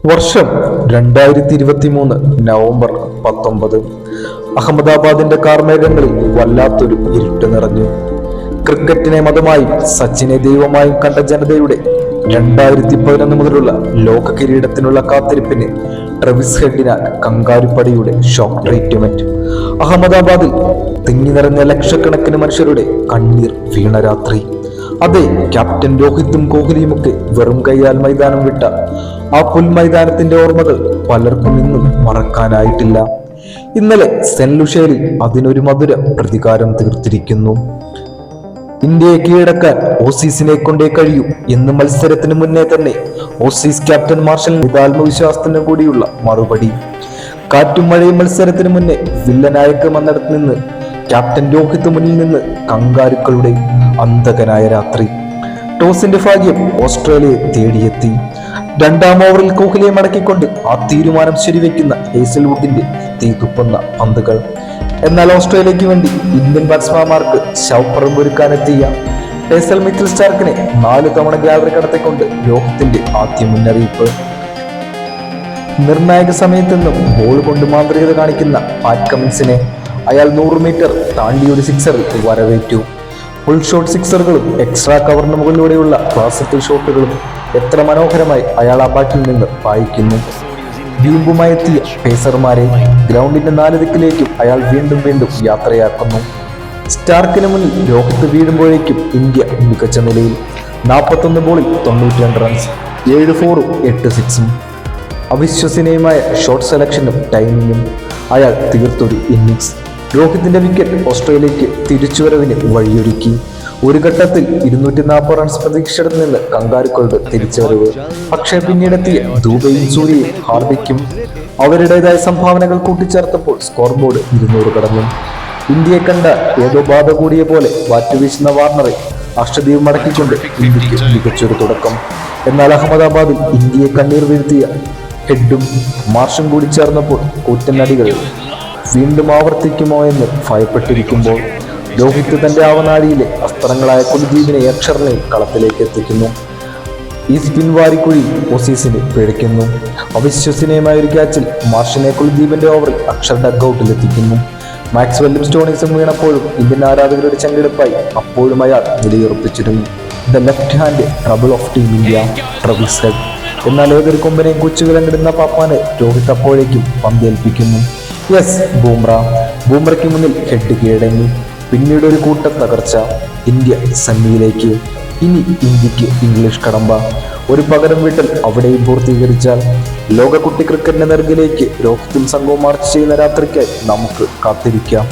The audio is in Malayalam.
വർഷം 2023 നവംബർ 19. അഹമ്മദാബാദിന്റെ കാർമേഘങ്ങളിൽ വല്ലാത്തൊരു ഇരുട്ട് നിറഞ്ഞു. ക്രിക്കറ്റിനെ മതമായും സച്ചിനെ ദൈവമായും കണ്ട ജനതയുടെ 2011 മുതലുള്ള ലോക കിരീടത്തിനുള്ള കാത്തിരിപ്പിന് ട്രെവിസ് ഹെഡിന് കങ്കാരുപ്പടിയുടെ ഷോക്ക് ട്രീറ്റ്മെന്റ്. അഹമ്മദാബാദിൽ തിങ്ങി നിറഞ്ഞ ലക്ഷക്കണക്കിന് മനുഷ്യരുടെ കണ്ണീർ വീണ രാത്രി. അതെ, ക്യാപ്റ്റൻ രോഹിത്തും കോഹ്ലിയുമൊക്കെ വെറും കൈയാൽ മൈതാനം വിട്ട ആ പുൽമൈതാനത്തിന്റെ ഓർമ്മകൾ പലർക്കും ഇന്നും മറക്കാനായിട്ടില്ല. ഇന്നലെ സെന്റ് ലുഷ്യയിൽ അതിനൊരു മധുര പ്രതികാരം തീർത്തിരിക്കുന്നു. ഇന്ത്യയെ കീഴടക്കാൻ ഓസീസിനെ കൊണ്ടേ കഴിയൂ എന്ന് മത്സരത്തിന് മുന്നേ തന്നെ ഓസീസ് ക്യാപ്റ്റൻ മാർഷലിന് ആത്മവിശ്വാസത്തിന് കൂടിയുള്ള മറുപടി. കാറ്റും മഴയും മത്സരത്തിന് മുന്നേ വില്ലനായക മന്നിടത്ത് നിന്ന് ക്യാപ്റ്റൻ രോഹിത് മുന്നിൽ നിന്ന് കങ്കാരുക്കളുടെ അന്തകനായ രാത്രി. ടോസിന്റെ ഭാഗ്യം ഓസ്ട്രേലിയയെ തേടിയെത്തി. 2ാം ഓവറിൽ കോഹ്ലിയെ മടക്കിക്കൊണ്ട് ആ തീരുമാനം ശരിവെക്കുന്ന ഹേസൽവുഡിന്റെ തീതുപ്പുന്ന പന്തുകൾ. എന്നാൽ ഓസ്ട്രേലിയക്ക് വേണ്ടി ഇന്ത്യൻ ബാറ്റ്സ്മാൻമാർക്ക് ശവപ്പറമ്പൊരുക്കാനെത്തിയ ഹേസൽ മിച്ചൽ സ്റ്റാർക്കിനെ 4 തവണ ഗാലറി കടത്തിക്കൊണ്ട് രോഹിത്തിന്റെ ആദ്യ മുന്നറിയിപ്പ്. നിർണായക സമയത്ത് നിന്നും ബോൾ കൊണ്ട് മാന്ത്രികത കാണിക്കുന്ന പാറ്റ് കമിൻസിനെ അയാൾ 100 മീറ്റർ താണ്ടി ഒരു സിക്സറിൽ വരവേറ്റു. ഫുൾ ഷോട്ട് സിക്സറുകളും എക്സ്ട്രാ കവറിന് മുകളിലൂടെയുള്ള ക്ലാസിക്കൽ ഷോട്ടുകളും എത്ര മനോഹരമായി അയാൾ ആ ബാറ്റിൽ നിന്ന് പായിക്കുന്നു. വീമ്പുമായി എത്തിയ പേസർമാരെ ഗ്രൗണ്ടിന്റെ 4 ദിക്കിലേക്കും അയാൾ വീണ്ടും വീണ്ടും യാത്രയാക്കുന്നു. സ്റ്റാർക്കിന് മുന്നിൽ രോഹിത് വീഴുമ്പോഴേക്കും ഇന്ത്യ മികച്ച നിലയിൽ. 41 ബോളിൽ 92 റൺസ്, 7 4ഉം 8 6ഉം. അവിശ്വസനീയമായ ഷോട്ട് സെലക്ഷനും ടൈമിങ്ങും അയാൾ തീർത്തൊരു ഇന്നിങ്സ്. രോഹിത്തിന്റെ വിക്കറ്റ് ഓസ്ട്രേലിയക്ക് തിരിച്ചുവരവിന് വഴിയൊരുക്കി. ഒരു ഘട്ടത്തിൽ 240 റൺസ് പ്രതീക്ഷിച്ചിടത്ത് നിന്ന് കങ്കാരുക്കളുടെ തിരിച്ചുവരവ്. പക്ഷേ പിന്നീടെത്തിയ ദുബൈയും സൂര്യയും ഹാർദിക്കും അവരുടേതായ സംഭാവനകൾ കൂട്ടിച്ചേർത്തപ്പോൾ സ്കോർ ബോർഡ് 200 കടന്നു. ഇന്ത്യയെ കണ്ട ഏതോ ബാധ കൂടിയ പോലെ വാറ്റുവീശുന്ന വാർണറെ അഷ്ടദ്വീപ് മടക്കിക്കൊണ്ട് ഇന്ത്യക്ക് മികച്ചൊരു തുടക്കം. എന്നാൽ അഹമ്മദാബാദിൽ ഇന്ത്യയെ കണ്ണീർ വീഴ്ത്തിയ ഹെഡും മാർഷും കൂടി ചേർന്നപ്പോൾ കൂറ്റനടികൾ വീണ്ടും ആവർത്തിക്കുമോ എന്ന് ഭയപ്പെട്ടിരിക്കുമ്പോൾ രോഹിത് തന്റെ ആവനാഴിയിലെ അസ്ത്രങ്ങളായ കുൽദീപിനെ അക്ഷറിനെ കളത്തിലേക്ക് എത്തിക്കുന്നു. ഈ സ്പിൻ വാരിക്കുഴി ഓസീസിനെ പിഴയ്ക്കുന്നു. അവിശ്വസനീയമായ ഒരു ക്യാച്ചിൽ മാർഷിനെ കുൽദീപിന്റെ ഓവറിൽ അക്ഷർ ഡഗ്ഔട്ടിൽ എത്തിക്കുന്നു. മാക്സ്വെല്ലും സ്റ്റോണിസും വീണപ്പോഴും ഇന്ത്യൻ ആരാധകരുടെ ചങ്കിടിപ്പായി അപ്പോഴും അയാൾ നിലയുറപ്പിച്ചിരുന്നു. The left hand trouble of team India, Travis Head. എന്നാൽ ഏതൊരു കൊമ്പനെയും കൊച്ചുവിലങ്ങിടുന്ന പാപ്പാനെ രോഹിത് അപ്പോഴേക്കും പന്തേൽപ്പിക്കുന്നു. യെസ്, ബൂമ്രയ്ക്ക് മുന്നിൽ ഹെഡ് കീഴടങ്ങി. പിന്നീട് ഒരു കൂട്ടം തകർച്ച. ഇന്ത്യ സെമിയിലേക്ക്. ഇനി ഇന്ത്യക്ക് ഇംഗ്ലീഷ് കടമ്പ. ഒരു പകരം വീട്ടൽ അവിടെയും പൂർത്തീകരിച്ചാൽ ലോക കുട്ടി ക്രിക്കറ്റിന്റെ നെറുകിലേക്ക് രോഹിത്തും സംഘവും മാർച്ച് ചെയ്യുന്ന രാത്രിക്കായി നമുക്ക് കാത്തിരിക്കാം.